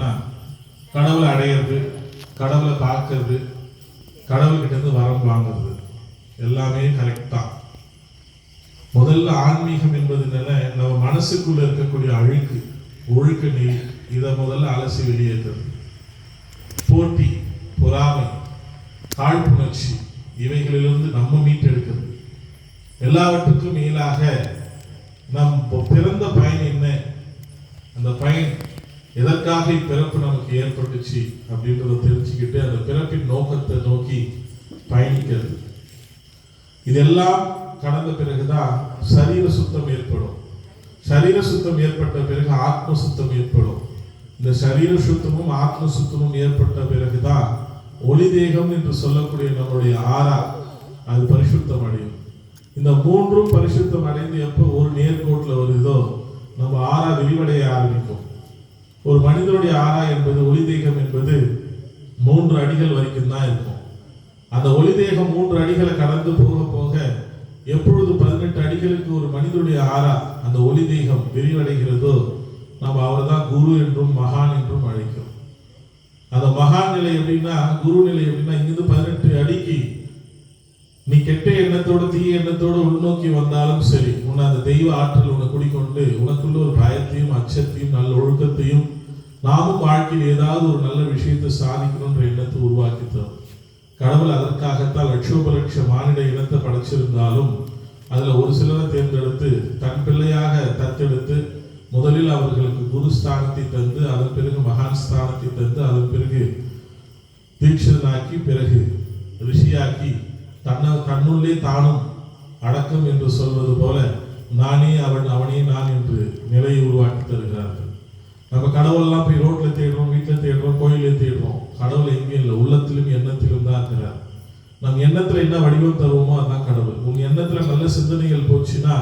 அப்படின்னா கடவுளை அடையிறது, கடவுளை பார்க்கறது, கடவுள்கிட்ட இருந்து வரம் வாங்குறது எல்லாமே கரெக்ட் தான். முதல்ல ஆன்மீகம் என்பது என்னன்னா, நம்ம மனசுக்குள்ள இருக்கக்கூடிய அழுக்கு, ஒழுக்க நெறி, இதை முதல்ல அலசி வெளியேற்றது. போட்டி, பொறாமை, காழ்ப்புணர்ச்சி, இவைகளிலிருந்து நம்ம மீட்டெடுக்கிறது. எல்லாவற்றுக்கும் மேலாக நம் பிறந்த பயன் என்ன, அந்த பயன் எதற்காக இப்பிறப்பு நமக்கு ஏற்பட்டுச்சு அப்படின்றத தெரிஞ்சுக்கிட்டு அந்த பிறப்பின் நோக்கத்தை நோக்கி பயணிக்கிறது. இதெல்லாம் கடந்த பிறகுதான் சரீர சுத்தம் ஏற்படும். சரீர சுத்தம் ஏற்பட்ட பிறகு ஆத்ம சுத்தம் ஏற்படும். இந்த சரீர சுத்தமும் ஆத்ம சுத்தமும் ஏற்பட்ட பிறகுதான் ஒளி தேகம் என்று சொல்லக்கூடிய நம்முடைய ஆறா அது பரிசுத்தம் அடையும். இந்த மூன்றும் பரிசுத்தம் அடைந்து எப்போ ஒரு நேர்கோட்டில் வருதோ நம்ம ஆறா விரிவடைய ஆரம்பிக்கும். ஒரு மனிதனுடைய ஆறா என்பது ஒளி தேகம் என்பது 3 அடிகள் வரைக்கும் தான் இருக்கும். அந்த ஒளி தேகம் 3 அடிகளை கடந்து போக போக எப்பொழுது 18 அடிகளுக்கு ஒரு மனிதனுடைய ஆறா அந்த ஒளி தேகம் விரிவடைகிறதோ நம்ம அவரை தான் குரு என்றும் மகான் என்றும் அழைக்கிறோம். அந்த மகான் நிலை எப்படின்னா, குரு நிலை எப்படின்னா, இங்கிருந்து 18 அடிக்கு நீ கெட்ட எண்ணத்தோடு தீய எண்ணத்தோடு உள்நோக்கி வந்தாலும் சரி, உன்னை அந்த தெய்வ ஆற்றல் உன்னை குடிக்கொண்டு உனக்குள்ள ஒரு பயத்தையும் அச்சத்தையும் நல்ல ஒழுக்கத்தையும் நாமும் வாழ்க்கையில் ஏதாவது ஒரு நல்ல விஷயத்தை சாதிக்கணும்ன்ற எண்ணத்தை உருவாக்கி தரும். கடவுள் அதற்காகத்தான் லட்சோபலட்ச மானிட இனத்தை படைச்சிருந்தாலும் அதுல ஒரு சிலரை தேர்ந்தெடுத்து தன் பிள்ளையாக தத்தெடுத்து முதலில் அவர்களுக்கு குரு ஸ்தானத்தை தந்து அதன் பிறகு மகான் ஸ்தானத்தை தந்து அதன் பிறகு தீட்சிதனாக்கி பிறகு ரிஷியாக்கி தன்னுள்ளே தானும் அடக்கம் என்று சொல்வது போல நானே அவன் அவனே நான் என்று நிலையை உருவாக்கி தருகிறார்கள். நம்ம கடவுளெல்லாம் போய் ரோட்ல தேடுறோம், வீட்டில் தேடுறோம், கோயிலே தேடுறோம். கடவுள் எங்கே இல்லை, உள்ளத்திலும் எண்ணத்திலும் தான் இருக்கிறார். நம் எண்ணத்துல என்ன வடிவம் தருவோமோ அதுதான் கடவுள். உன் எண்ணத்துல நல்ல சிந்தனைகள் போச்சுன்னா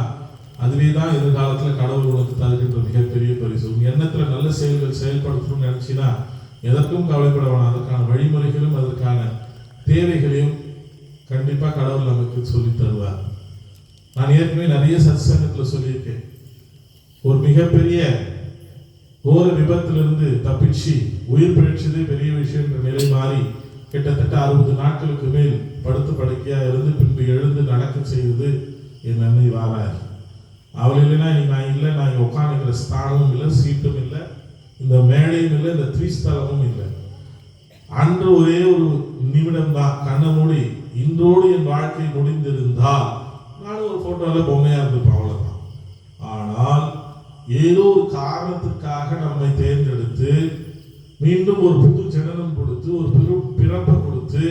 அதுவே தான் எதிர்காலத்துல கடவுள் உனக்கு தருகின்ற மிகப்பெரிய பரிசு. உன் எண்ணத்துல நல்ல செயல்கள் செயல்படுத்தணும்னு நினைச்சினா எதற்கும் கவலைப்பட வேணாம். அதற்கான வழிமுறைகளும் அதற்கான தேவைகளையும் கண்டிப்பா கடவுள் நமக்கு சொல்லி தருவார். நான் ஏற்கனவே நிறைய சத்சங்கத்துல சொல்லியிருக்கேன். ஒரு மிகப்பெரிய கோர விபத்திலிருந்து தப்பிச்சு உயிர் பிழைச்சதே பெரிய விஷயம் என்ற நிலை மாறி கிட்டத்தட்ட 60 நாட்களுக்கு மேல் படுத்து படுக்கையா இருந்து பின்பு எழுந்து நடக்க செய்வது என் அன்னை வாரார். அவள் இல்லைன்னா நான் இல்லை, நான் இங்கே உட்காந்துக்கிற ஸ்தானமும் இல்லை, சீட்டும் இல்லை, இந்த மேடையும் இல்லை, இந்த திரிஸ்தலமும் இல்லை. அன்று ஒரே ஒரு நிமிடம் தான் கண்ணை மூடி இன்றோடு என் வாழ்க்கை முடிந்திருந்தால் நானும் ஒரு போட்டோல பொம்மையா இருந்திருப்பேன், அவ்வளவுதான். ஆனால் ஏதோ ஒரு காரணத்துக்காக நம்மை தேர்ந்தெடுத்து மீண்டும் ஒரு புது ஜனனம் கொடுத்து ஒரு பிறப்பை கொடுத்து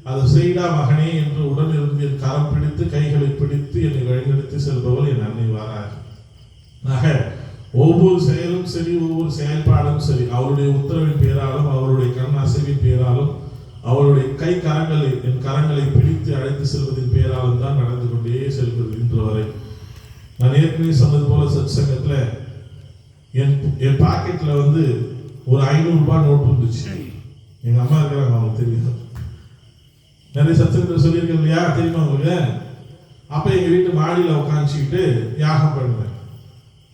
அதை செய்டா மகனே என்று உடன் இருந்து என் கரம் பிடித்து கைகளை பிடித்து என்னை வழிநடத்தி செல்பவள் என் அன்னை வாரார். ஆக ஒவ்வொரு செயலும் சரி, ஒவ்வொரு செயல்பாடும் சரி, அவருடைய உத்தரவின் பேராலும் அவருடைய கண் அசைவின் பேராலும் அவருடைய என் கரங்களை பிடித்து அழைத்து செல்வதின் பேராலும் தான் நடந்து கொண்டே செல்வது இன்று வரை. நான் ஏற்கனவே சொன்னது போல சத்சங்கத்துல என் பாக்கெட்ல ஒரு 500 ரூபாய் நோட்டு இருந்துச்சு. எங்க அம்மா இருக்கிறாங்க, அவங்களுக்கு தெரியும். நிறைய சத்சங்கத்தில் சொல்லியிருக்கேன் இல்லையா, தெரியுமா உங்களுக்கு? அப்ப எங்க வீட்டு மாடியில உட்காந்துச்சுக்கிட்டு யாகம் பண்ணுவேன்.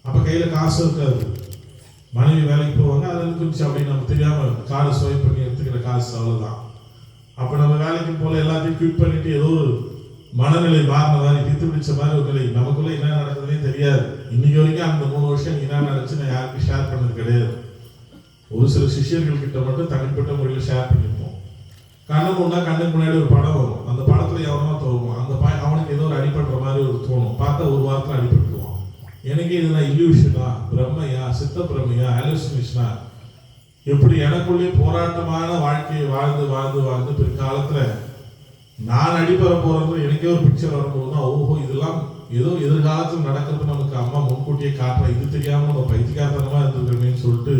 அப்ப கையில காசு இருக்காது. மனைவி வேலைக்கு போவாங்க, அது இருந்துச்சு அப்படின்னு நமக்கு தெரியாம கார்டை ஸ்வைப் பண்ணி எடுத்துக்கிற காசு, அவ்வளவுதான். அப்ப நம்ம வேலைக்கு போல எல்லாத்தையும் குவிட் பண்ணிட்டு ஏதோ ஒரு மனநிலை மாறின மாதிரி பித்து பிடிச்ச மாதிரி ஒரு நிலை. நமக்குள்ள என்ன நடக்குதுன்னே தெரியாது. இன்னைக்கு வரைக்கும் அந்த 3 வருஷம் என்ன நடந்துச்சு நான் யாருக்கும் ஷேர் பண்ணது கிடையாது. ஒரு சில சிஷியர்கள் கிட்ட மட்டும் தனிப்பட்ட முறையில் ஷேர் பண்ணியிருப்போம். கண்ணுக்கு முன்னாடி ஒரு படம் வரும், அந்த படத்துல எவனோ தோணும், அந்த அவனுக்கு ஏதோ ஒரு அடிபடுற மாதிரி ஒரு தோணும். பார்த்தா ஒரு வாரத்தில் அடிபட்டுருவான். எனக்கு இதுதான் இல்யூஷனா, பிரம்மையா, சித்த பிரம்மையா, ஹாலுசினேஷனா, எப்படி எனக்குள்ளே போராட்டமான வாழ்க்கையை வாழ்ந்து வாழ்ந்து வாழ்ந்து பிற்காலத்துல நான் அடிபெற போறது எனக்கே ஒரு பிக்சர் வரும்போது தான் ஓஹோ இதெல்லாம் ஏதோ எதிர்காலத்தில் நடக்கிறது நமக்கு அம்மா முன்கூட்டியே காட்டுற, இது தெரியாம நம்ம பைத்தியக்காரத்தனமா இருந்திருக்கணும்னு சொல்லிட்டு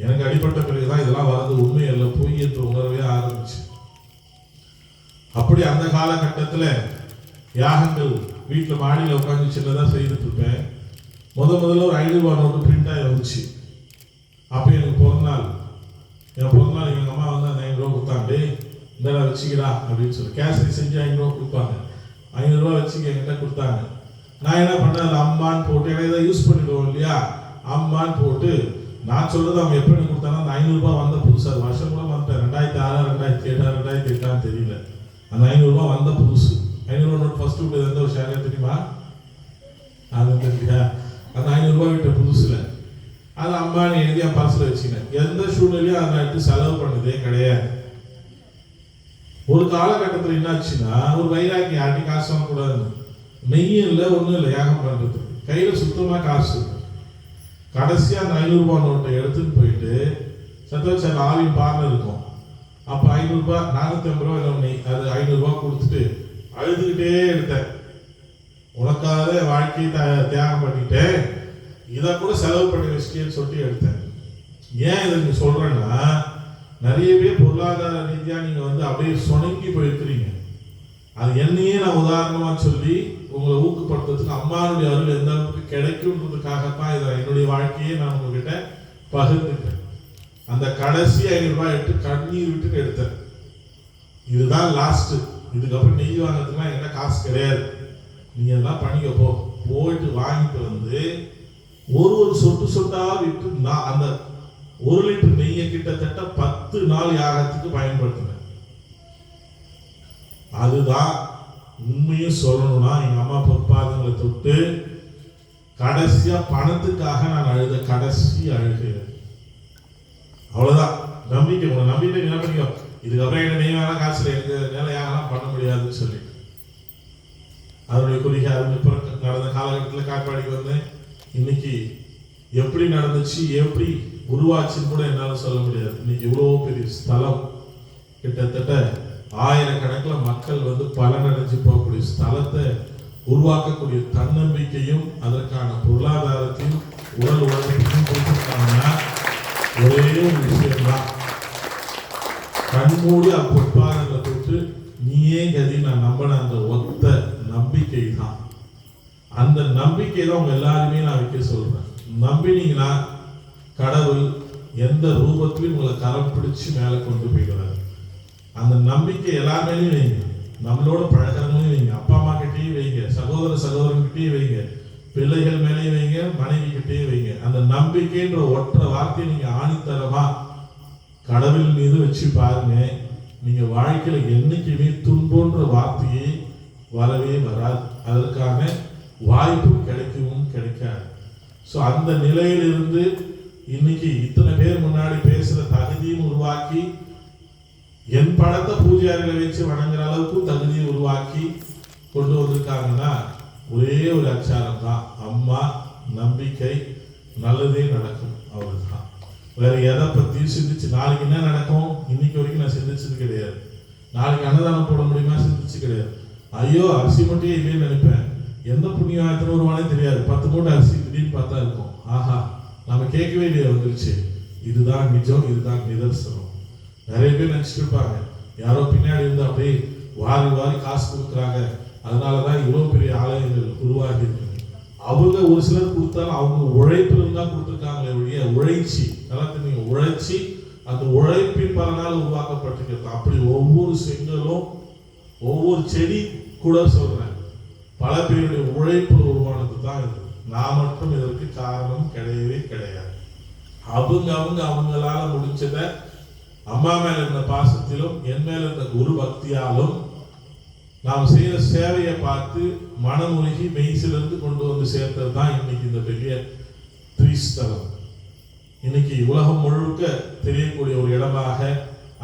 எனக்கு அடிபட்ட பிறகுதான் இதெல்லாம் வரது உண்மை அல்ல பொய் என்று உணரவே ஆரம்பிச்சு. அப்படி அந்த காலகட்டத்துல யாகங்கள் வீட்டுல மாடியில உட்காந்து சின்னதா செய்துட்டு இருப்பேன். முதல்ல ஒரு 500 ரூபாய் நோட்டு பிரிண்ட் ஆகி வந்துச்சு. அப்ப எனக்கு பிறந்தநாள் எங்க அம்மா அந்த 500 ரூபாய் கொடுத்தாங்க. இந்தடா வச்சுக்கிறா அப்படின்னு சொல்லி கேசரி செஞ்சு 500 ரூபாய் கொடுப்பாங்க. 500 ரூபாய் வச்சுக்க என்கிட்ட கொடுத்தாங்க. நான் என்ன பண்ணேன், அதில் அம்மான்னு போட்டு ஏதாவது யூஸ் பண்ணிடுவோம் இல்லையா, அம்மான்னு போட்டு நான் சொல்றது அவங்க எப்படி கொடுத்தாலும் அந்த 500 ரூபாய் வந்த புதுசு, அது வருஷம் கூட வந்துட்டேன், 2006 2007 2008 தெரியல, அந்த 500 ரூபாய் வந்த புதுசு. 500 ரூபாய் நோட் ஃபர்ஸ்ட் விட்டு எந்த ஒரு ஷேர் தெரியுமா? அது தெரியல. அந்த 500 ரூபாய் விட்ட புதுசுல அது அம்மா நீ எழுதியா பர்ஸில் வச்சுக்கினேன். எந்த சூழ்நிலையும் அதை எடுத்து செலவு பண்ணதே கிடையாது. ஒரு காலகட்டத்தில் என்னாச்சுன்னா ஒரு வைராக்கி யார்ட்டி காசு வாங்கக்கூடாதுன்னு, நெய்யும் இல்லை ஒன்றும் இல்லை, யாகம் பண்ணுறதுக்கு கையில் சுத்தமாக காசு இல்லை. கடைசியாக அந்த 500 ரூபாய் நோட்டை எடுத்துன்னு போயிட்டு சத்தோச்சார் ஆவின் பார்ல இருக்கும். அப்போ 500 ரூபாய் 450 ரூபாய் இல்லை, அது 500 ரூபாய் கொடுத்துட்டு அழுதுகிட்டே எடுத்தேன். உனக்காக வாழ்க்கையை தியாகம் பண்ணிட்டேன், இதை கூட செலவு பண்ணி வச்சுட்டேன்னு சொல்லிட்டு எடுத்தேன். ஏன் இதை நீங்க சொல்றேன்னா, நிறைய பேர் பொருளாதார ரீதியா நீங்க அப்படியே சொனங்கி போயிருக்கிறீங்க. அது என்னையே நான் உதாரணமா சொல்லி உங்களை ஊக்கப்படுத்துறதுக்கு அம்மாவுடைய அருள் எந்த அளவுக்கு கிடைக்கும்ன்றதுக்காகத்தான் இதை என்னுடைய வாழ்க்கையை நான் உங்ககிட்ட பகிர்ந்துட்டேன். அந்த கடைசி 500 ரூபாய் எடுத்து கண்ணீர் விட்டு எடுத்தேன். இதுதான் லாஸ்ட். இதுக்கப்புறம் நெய் வாங்கிறதுக்குலாம் என்ன காசு கிடையாது, நீங்க எல்லாம் பண்ணிக்க போயிட்டு வாங்கிட்டு ஒரு சொட்டு சொட்டா விட்டு நான் அந்த 1 லிட்டர் நெய்யை கிட்டத்தட்ட 10 நாள் யாகத்துக்கு பயன்படுத்தினேன். அதுதான் உண்மையும் சொல்லணும்னா எங்க அம்மா பொற்பாதங்களை தொட்டு கடைசியா பணத்துக்காக நான் அழுத கடைசி அழுகை. அவ்வளவுதான். நம்பிக்கை, உங்களை நம்பிக்கை என்ன பண்ணிக்கோ, இதுக்கப்புறம் என்ன நெய் வேணா காசுல எங்க நிலையாகலாம் பண்ண முடியாதுன்னு சொல்லிட்டு அதனுடைய குறுகிய நடந்த காலகட்டத்தில் காட்பாடிக்கு வந்தேன். இன்னைக்கு எப்படி நடந்துச்சு, எப்படி உருவாச்சுன்னு கூட என்னால் சொல்ல முடியாது. இன்னைக்கு இவ்வளோ பெரிய ஸ்தலம், கிட்டத்தட்ட 1000கணக்கில் மக்கள் பலனடைஞ்சு போகக்கூடிய ஸ்தலத்தை உருவாக்கக்கூடிய தன்னம்பிக்கையும் அதற்கான பொருளாதாரத்தையும் உடல் உழைப்பையும் கொடுத்துருக்காங்கன்னா ஒரே ஒரு விஷயம்தான், கண்மூடி பொற்பாதங்களை தொட்டு நீயே கதி நான் நம்பின அந்த ஒத்த நம்பிக்கை தான். அந்த நம்பிக்கை தான் உங்க எல்லாருமே நான் வைக்க சொல்றேன். நம்பினீங்கன்னா கடவுள் எந்த ரூபத்திலையும் உங்களை கரம் பிடிச்சு மேலே கொண்டு போயிடுவார். அந்த நம்பிக்கை எல்லாருமேலையும் வைங்க, நம்மளோட பழகிறவங்களையும் வைங்க, அப்பா அம்மா கிட்டேயும் வைங்க, சகோதரன்கிட்டயும் வைங்க, பிள்ளைகள் மேலேயும் வைங்க, மனைவி கிட்டேயும் வைங்க. அந்த நம்பிக்கைன்ற ஒற்றை வார்த்தையை நீங்க ஆணித்தரமா கடவுள் மீது வச்சு பாருங்க. நீங்க வாழ்க்கையில என்னைக்குமே துன்போன்ற வார்த்தையே வரவே வராது, அதற்கான வாய்ப்பும் கிடைக்கவும் கிடைக்காது. ஸோ அந்த நிலையிலிருந்து இன்னைக்கு இத்தனை பேர் முன்னாடி பேசுற தகுதியும் உருவாக்கி, என் படத்தை பூஜையாரிகளை வச்சு வணங்குற அளவுக்கு தகுதியை உருவாக்கி கொண்டு வந்திருக்காங்கன்னா ஒரே ஒரு அச்சாரம் தான், அம்மா நம்பிக்கை, நல்லதே நடக்கும், அவ்வளவுதான். வேற எதை பத்தியும் சிந்திச்சு நாளைக்கு என்ன நடக்கும் இன்னைக்கு வரைக்கும் நான் சிந்திச்சது கிடையாது. நாளைக்கு அன்னதானம் போட முடியுமா சிந்திச்சு கிடையாது. ஐயோ அரிசி மட்டும் இல்லைன்னு நினைப்பேன், எந்த புண்ணியம் எத்தனை வருவானே தெரியாது, 10 மூட்டை அரிசி திடீர்னு பார்த்தா இருக்கும், ஆஹா நம்ம கேட்கவே இல்லையா வந்துருச்சு. இதுதான் நிஜம், இதுதான் நிதர்சனம். நிறைய பேர் நினைச்சிட்டு இருப்பாங்க யாரோ பின்னாடி இருந்து அப்படியே வாரி வாரி காசு கொடுக்குறாங்க, அதனாலதான் இவ்வளவு பெரிய ஆலயங்கள் உருவாகி இருக்கு. அவங்க ஒரு சிலர் கொடுத்தாலும் அவங்க உழைப்புல தான் கொடுத்துருக்காங்களே ஒழிய உழைச்சி நீங்க உழைச்சி அந்த உழைப்பின் பலனால் உருவாக்கப்பட்டிருக்கிறது. அப்படி ஒவ்வொரு செங்கலும் ஒவ்வொரு செடி கூட சொல்றேன், பல பேருடைய உழைப்புல உருவானது தான் இது. நான் மட்டும் இதற்கு காரணம் கிடையவே கிடையாது. அவங்களால முடிச்சத அம்மா மேல இருந்த பாசத்திலும் என் மேல இருந்த குரு பக்தியாலும் நாம் செய்யற சேவையை பார்த்து மனமுருகி மெய்சிலிருந்து கொண்டு வந்து சேர்த்தது தான் இன்னைக்கு இந்த பெரிய திரிஸ்தலம். இன்னைக்கு உலகம் முழுக்க தெரியக்கூடிய ஒரு இடமாக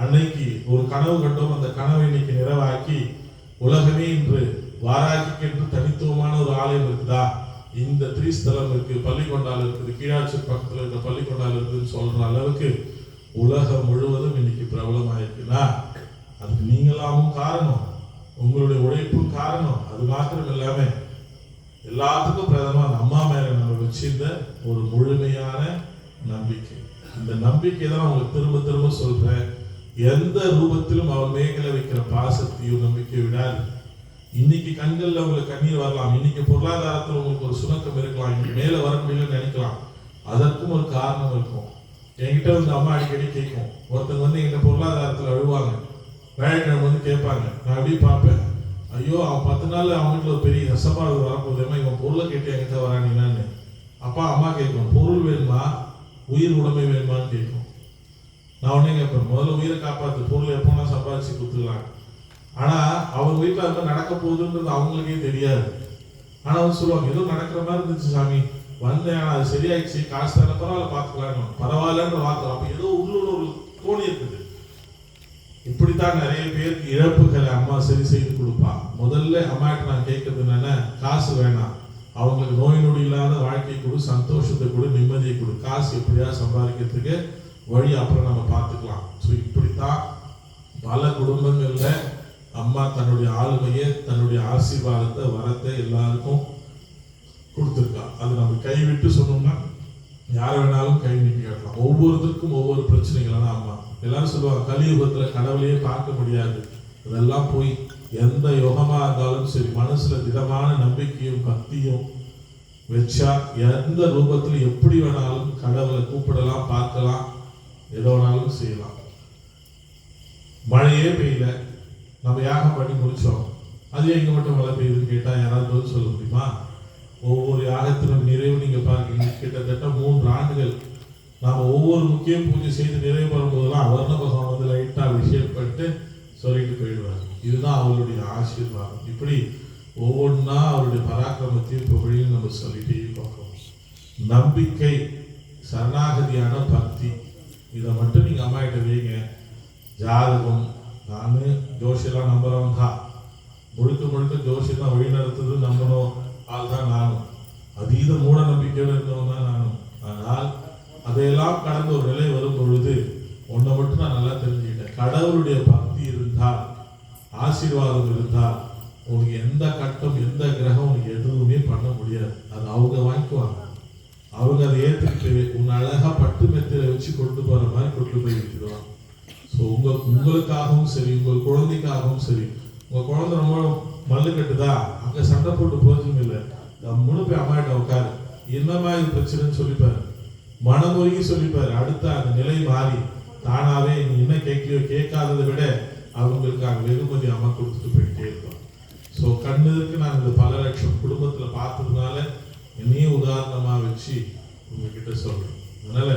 அன்னைக்கு ஒரு கனவு கண்டோம், அந்த கனவை இன்னைக்கு நிறைவாக்கி உலகமே இன்று வாராகிக்கு தனித்துவமான ஒரு ஆலயம் இருக்குதா, இந்த திரிஸ்தலம் இருக்கு, பள்ளிக்கொண்டால் இருக்குது, கீழாச்சூர் பக்கத்தில் இருக்க பள்ளிக்கொண்டால் இருக்குதுன்னு சொல்ற அளவுக்கு உலகம் முழுவதும் இன்னைக்கு பிரபலமாயிருக்குன்னா அதுக்கு நீங்களாமும் காரணம், உங்களுடைய உழைப்பும் காரணம். அது மாத்திரம் இல்லாம எல்லாத்துக்கும் பிரதமா அம்மா மேல நம்ம வச்சிருந்த ஒரு முழுமையான நம்பிக்கை. இந்த நம்பிக்கை தான் உங்களுக்கு திரும்ப திரும்ப சொல்றேன், எந்த ரூபத்திலும் அவன் மேகலை வைக்கிற பாசத்தையும் நம்பிக்கை விடாது. இன்னைக்கு கண்கள்ல உங்களுக்கு கண்ணீர் வரலாம், இன்னைக்கு பொருளாதாரத்தில் உங்களுக்கு ஒரு சுணக்கம் இருக்கலாம், இன்னைக்கு மேல வர முடியலன்னு நினைக்கலாம், அதற்கும் ஒரு காரணம் இருக்கும். என்கிட்ட அம்மா அடிக்கடி கேட்கும், ஒருத்தங்க எங்க பொருளாதாரத்தில் அழுவாங்க, வேலைக்கிழமை கேட்பாங்க, நான் எப்படி பார்ப்பேன், ஐயோ அவன் 10 நாள் அவங்க வீட்டில் ஒரு பெரிய ரசப்பாடு வரப்போகுதுமா, இவன் பொருளை கேட்டு என்கிட்ட வரானீங்கன்னு. அப்பா அம்மா கேட்கும், பொருள் வேணுமா, உயிர் உடைமை வேணுமான்னு கேட்கும். நான் உடனே கேட்பேன், முதல்ல உயிரை காப்பாற்று, பொருள் எப்போனா சம்பாதிச்சு கொடுத்துக்கலாம். ஆனா அவங்க வீட்டில் அது மாதிரி நடக்க போகுதுன்றது அவங்களுக்கே தெரியாது. ஆனா அவங்க சொல்லுவாங்க, ஏதோ நடக்கிற மாதிரி இருந்துச்சு சாமி, வந்தேன், அது சரியாயிடுச்சு, காசு தர பரவாயில்ல பார்த்துக்கலாம், பரவாயில்லன்ற வார்த்தை. அப்ப ஏதோ உள்ளூர் ஒரு தோணி இருக்குது. இப்படித்தான் நிறைய பேருக்கு இழப்புகளை அம்மா சரி செய்து கொடுப்பா. முதல்ல அம்மாட்ட நான் கேட்கறது என்னன்னா, காசு வேணாம், அவங்களுக்கு நோய் நொடி இல்லாத வாழ்க்கை கொடு, சந்தோஷத்தை கொடு, நிம்மதியை கொடு. காசு எப்படியா சம்பாதிக்கிறதுக்கு வழி அப்புறம் நம்ம பார்த்துக்கலாம். ஸோ இப்படித்தான் பல குடும்பங்கள்ல அம்மா தன்னுடைய ஆளுமையை, தன்னுடைய ஆசீர்வாதத்தை, வரத்தை எல்லாருக்கும் கொடுத்துருக்கா. அது நம்ம கைவிட்டு சொன்னோம்னா யார் வேணாலும் கை நீட்டி காட்டலாம். ஒவ்வொருத்தருக்கும் ஒவ்வொரு பிரச்சனைகளான அம்மா. எல்லாரும் சொல்லுவாங்க, கலியுகத்துல கடவுளையே பார்க்க முடியாது. அதெல்லாம் போய் எந்த யோகமா இருந்தாலும் சரி, மனசுல திடமான நம்பிக்கையும் பக்தியும் வச்சா எந்த ரூபத்துல எப்படி வேணாலும் கடவுளை கூப்பிடலாம், பார்க்கலாம், எதோ வேணாலும் செய்யலாம். மழையே பெய்யல, நம்ம யாகம் பண்ணி முடிச்சோம், அது எங்க மட்டும் மழை பெய்யுதுன்னு கேட்டா யாராவது சொல்ல முடியுமா? ஒவ்வொரு யாகத்திலும் நிறைவு நீங்க பாருங்க, கிட்டத்தட்ட 3 ஆண்டுகள் நாம ஒவ்வொரு முக்கிய பூஜை செய்து நிறைவு பெறும்போதெல்லாம் வர்ண பகவான் வந்து லைட்டா அபிஷேகம் பண்ணிட்டு சொல்லிட்டு போயிடுவார். இதுதான் அவருடைய ஆசீர்வாதம். இப்படி ஒவ்வொன்றா அவருடைய பராக்கிரமத்தையும் புகழையும் நம்ம சொல்லிட்டே பார்க்கணும். நம்பிக்கை, சரணாகதியான பக்தி, இதை மட்டும் நீங்க அம்மா கிட்ட வைங்க. ஜாதகம், நான் ஜோஷியெல்லாம் நம்புறவன் தான், முழுக்க முழுக்க ஜோஷி தான் வழி நடத்துது நம்பணும் ஆள் தான் நானும். அதீத மூட நம்பிக்கையோடு இருந்தவன் தான் நானும். ஆனால் அதையெல்லாம் கடந்த ஒரு நிலை வரும் பொழுது ஒன்றை மட்டும் நான் நல்லா தெரிஞ்சுக்கிட்டேன். கடவுளுடைய பக்தி இருந்தால், ஆசீர்வாதம் இருந்தால், உனக்கு எந்த கட்டம், எந்த கிரகம் உனக்கு எதுவுமே பண்ண முடியாது. அது அவங்க வாங்கிக்குவாங்க. அவங்க அதை ஏற்றுக்கிட்டு உன்னை அழகா பட்டு மெத்தில வச்சு கொண்டு போற மாதிரி கொண்டு போய் விட்டுருவாங்க. ஸோ உங்களுக்காகவும் சரி, உங்கள் குழந்தைக்காகவும் சரி, உங்க குழந்தை ரொம்ப மல்லு கட்டுதா, அங்க சண்டை போட்டு போச்சும் இல்லை, முழு போய் அம்மாட்ட உட்காரு, என்னமா இது பிரச்சனைன்னு சொல்லிப்பாரு, மனமுருகி சொல்லிப்பாரு. அடுத்த அந்த நிலை மாறி தானாவே நீ என்ன கேட்கலையோ கேட்காததை விட அவங்களுக்காக வெகுமதி அம்மா கொடுத்துட்டு போயிட்டே இருப்பாங்க. ஸோ கண்ணதுக்கு நான் இந்த பல லட்சம் குடும்பத்துல பார்த்ததுனால என்னையும் உதாரணமா வச்சு உங்ககிட்ட சொல்றேன். அதனால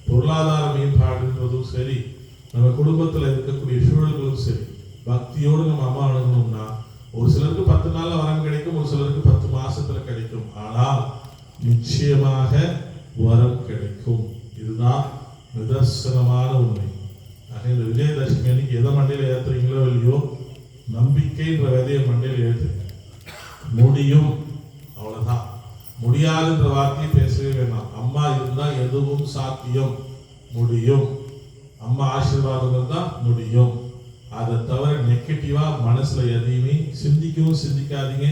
பொருளாதார மேம்பாடுன்றதும் சரி, நம்ம குடும்பத்துல இருக்கக்கூடிய சூழல்களும் சரி, பக்தியோடு நம்ம அம்மா அணுகணும்னா ஒரு சிலருக்கு 10 நாள்ல வரம் கிடைக்கும், ஒரு சிலருக்கு 10 மாசத்துல கிடைக்கும். ஆனால் நிச்சயமாக வரம் கிடைக்கும். இதுதான் நிதர்சனமான உண்மை. ஆக இந்த விஜயதசமி அன்னைக்கு எதை மண்டையில ஏத்துறீங்களோ இல்லையோ, நம்பிக்கைன்ற விதைய மண்டையில ஏத்துறீங்க. முடியும், அவ்வளவுதான். முடியாதுன்ற வார்த்தையை பேசவே வேண்டாம். அம்மா இருந்தா எதுவும் சாத்தியம், முடியும். அம்மா ஆசீர்வாதம் இருந்தா முடியும். அதை தவிர நெகட்டிவா மனசுல எதையுமே சிந்திக்கவும் சிந்திக்காதீங்க.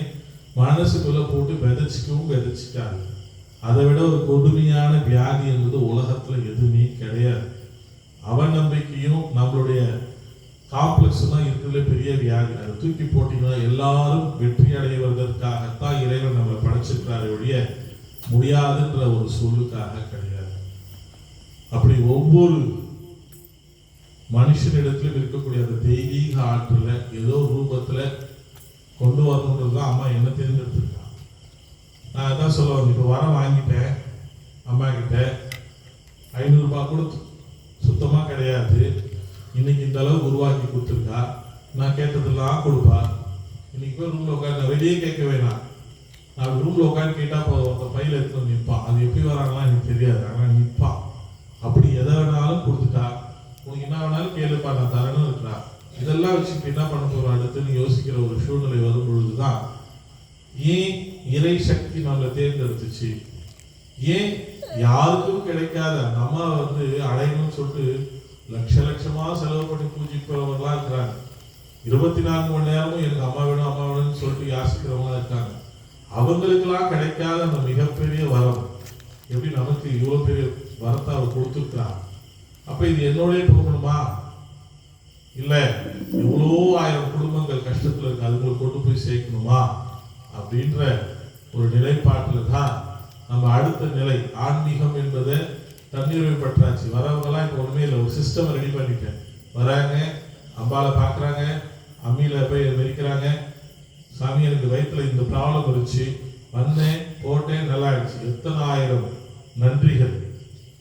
மனசுக்குள்ள போட்டு விதைச்சிக்கவும் விதைச்சிக்காதீங்க. அதை விட ஒரு கொடுமையான வியாதி என்பது உலகத்துல எதுவுமே கிடையாது. அவநம்பிக்கையும் நம்மளுடைய காம்ப்ளெக்ஸ் தான் இருக்கிறதுல பெரிய வியாதி. அதை தூக்கி போட்டீங்கன்னா எல்லாரும் வெற்றி அடைவதற்காகத்தான் இறைவன் நம்மளை படைச்சிருக்கிறாரு ஒழிய முடியாதுன்ற ஒரு சொல்லுக்காக கிடையாது. அப்படி ஒவ்வொரு மனுஷனிடத்திலும் இருக்கக்கூடிய அந்த தெய்வீக ஆற்றல ஏதோ ரூபத்துல கொண்டு வரணுன்றதுதான் அம்மா என்ன தேர்ந்தெடுத்திருக்காங்க. நான் அதான் சொல்லுவாங்க, இப்போ வரம் வாங்கிட்டேன் அம்மா கிட்ட, 500 ரூபாய் கூட சுத்தமா கிடையாது, இன்னைக்கு இந்த அளவுக்கு உருவாக்கி கொடுத்துருக்கா, நான் கேட்டதெல்லாம் கொடுப்பா. இன்னைக்கு போய் ரூம்ல உட்காந்து வெளியே கேட்க வேணாம், நான் ரூம்ல உட்காந்து கேட்டா போதும், பையில எடுத்து நிற்பான். அது எப்படி வராங்கலாம் எனக்கு தெரியாது, ஆனால் நிற்பான். அப்படி எதை வேணாலும் கொடுத்துட்டா, உனக்கு என்ன வேணாலும் கேளுப்பா, நான் தரணும் இருக்கிறா. இதெல்லாம் வச்சுட்டு என்ன பண்ண போறோம் அடுத்துன்னு யோசிக்கிற ஒரு சூழ்நிலை வரும் பொழுதுதான் ஏன் இறை சக்தி நம்மளை தேர்ந்தெடுத்துச்சு, ஏன் யாருக்கும் கிடைக்காத நம்ம வந்து அடையணும்னு சொல்லிட்டு லட்சமா செலவு பண்ணி பூஜிப்பவர்களா இருக்கிறாங்க. 24 மணி நேரமும் எனக்கு அம்மா வேணும் அம்மா வேணும்னு சொல்லிட்டு யாசிக்கிறவங்களா இருக்காங்க. அவங்களுக்கெல்லாம் கிடைக்காத அந்த மிகப்பெரிய வரம் எப்படி நமக்கு இவ்வளவு பெரிய வரத்தை அவர் கொடுத்துருக்கிறார். அப்ப இது என்னோடய போகணுமா? இல்ல எவ்வளோ 1000 குடும்பங்கள் கஷ்டத்துல இருக்கு, அதுங்களுக்கு கொண்டு போய் சேர்க்கணுமா அப்படின்ற ஒரு நிலைப்பாட்டில் தான் நம்ம அடுத்த நிலை ஆன்மீகம் என்பதை தண்ணீரை பற்றாச்சு. வரவங்கலாம் இப்போ ஒண்ணுமே இல்லை, ஒரு சிஸ்டம் ரெடி பண்ணிட்டேன். வராங்க, அம்பால பாக்குறாங்க, அம்மியில போய் மெரிக்கிறாங்க, சாமி எனக்கு வயிற்றுல இந்த ப்ராப்ளம் இருந்துச்சு, வந்தேன் போட்டேன் நல்லா ஆயிடுச்சு. எத்தனை 1000 நன்றிகள்.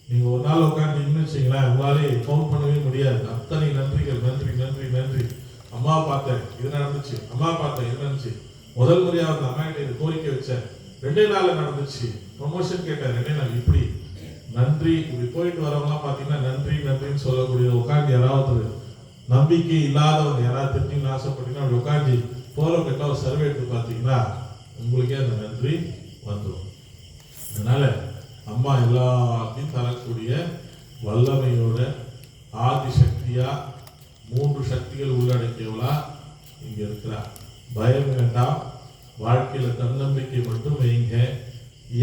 நீங்க ஒரு நாள் உட்காந்துன்னு வச்சுங்களேன், உங்களாலே கவுண்ட் பண்ணவே முடியாது. அத்தனை நன்றிகள், நன்றி நன்றி நன்றி. அம்மா பார்த்தேன், இது நடந்துச்சு. அம்மா பார்த்தேன், இது நடந்துச்சு. முதல் முறையா வந்து அம்மா கிட்ட இது கோரிக்கை வச்சேன், 2 நாள்ல நடந்துச்சு. ப்ரொமோஷன் கேட்டேன், 2 நாள். இப்படி நன்றி. இப்படி போயிட்டு வரவங்களாம் பாத்தீங்கன்னா நன்றி நன்றின்னு சொல்லக்கூடிய உட்காந்து யாராவது நம்பிக்கை இல்லாதவங்க யாராவது தெரிஞ்சுன்னு ஆசைப்பட்டீங்கன்னா அப்படி உட்காந்து போறவங்க ஒரு சர்வே எடுத்து பார்த்தீங்கன்னா உங்களுக்கே அந்த நன்றி வந்துடும். அதனால அம்மா எல்லாத்தையும் தரக்கூடிய வல்லமையோட ஆதி சக்தியா 3 சக்திகள் உள்ளடக்கியவளா இங்க இருக்கிறார். பயம் வேண்டாம், வாழ்க்கையில தன்னம்பிக்கை மட்டும் வைங்க,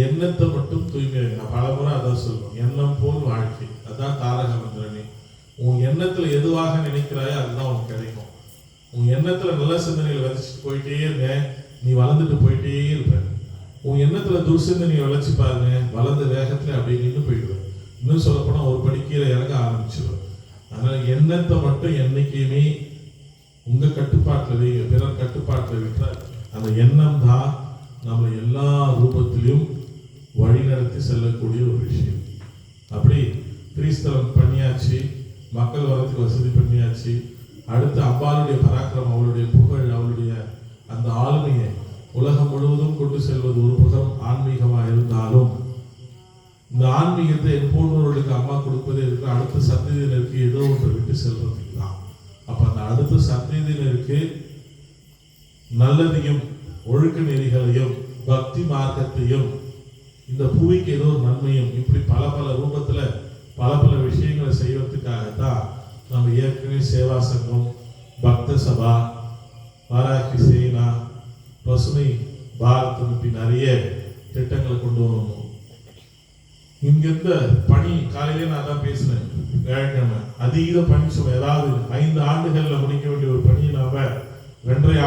எண்ணத்தை மட்டும் தூய்மை வைங்க. பலமுறை அதான் சொல்லுவோம், எண்ணம் போல் வாழ்க்கை. அதான் தாரக மந்திரனே. உன் எண்ணத்துல எதுவாக நினைக்கிறாயோ அதுதான் உனக்கு கிடைக்கும். உன் எண்ணத்துல நல்ல சிந்தனைகளை விதைச்சிட்டு போயிட்டே இருங்க, நீ வளர்ந்துட்டு போயிட்டே இருப்ப. உன் எண்ணத்துல துர்சிந்தனையை விளைச்சி பாருங்க, வளர்ந்த வேகத்துல அப்படியே நின்று போயிடுவேன். இன்னும் சொல்ல போனா ஒரு படி கீழே இறங்க ஆரம்பிச்சிடும். அதனால எண்ணத்தை மட்டும் என்னைக்குமே உங்க கட்டுப்பாட்டுல வைங்க, பிறர் கட்டுப்பாட்டுல விட்ட அந்த எண்ணம் தான் நம்மளை எல்லா ரூபத்திலும் வழி நடத்தி செல்லக்கூடிய ஒரு விஷயம். அப்படி கிறிஸ்தவம் பண்ணியாச்சு, மக்கள் வரத்துக்கு வசதி பண்ணியாச்சு. அடுத்து அம்பாளுடைய பராக்கிரமம், அவளுடைய புகழ், அவளுடைய அந்த ஆளுமையை உலகம் முழுவதும் கொண்டு செல்வது ஒரு புறம் ஆன்மீகமாக இருந்தாலும், இந்த ஆன்மீகத்தை போன்றவர்களுக்கு அம்மா கொடுப்பதே இருக்கு அடுத்த சந்ததியினருக்கு ஏதோ ஒன்று விட்டு செல்றதுக்கு தான். அப்ப அந்த அடுத்த சந்ததியினருக்கு நல்லதையும் ஒழுக்க நெறிகளையும் பக்தி மார்க்கத்தையும் இந்த பூமிக்கு ஏதோ ஒரு நன்மையும் இப்படி பல பல ரூபத்துல பல பல விஷயங்களை செய்வதற்காகத்தான் நம்ம ஏற்கனவே சேவா சங்கம், பக்த சபா, வாராகி சேனா, பசுமை பாரத் அனுப்பி நிறைய திட்டங்களை கொண்டு வரணும். இங்கிருந்த பணி காலையிலே நான் தான் பேசினேன், வியாழக்கிழமை அதீத பணி சுமை. ஏதாவது 5 ஆண்டுகள்ல முடிக்க வேண்டிய ஒரு பணியை நாம 2.5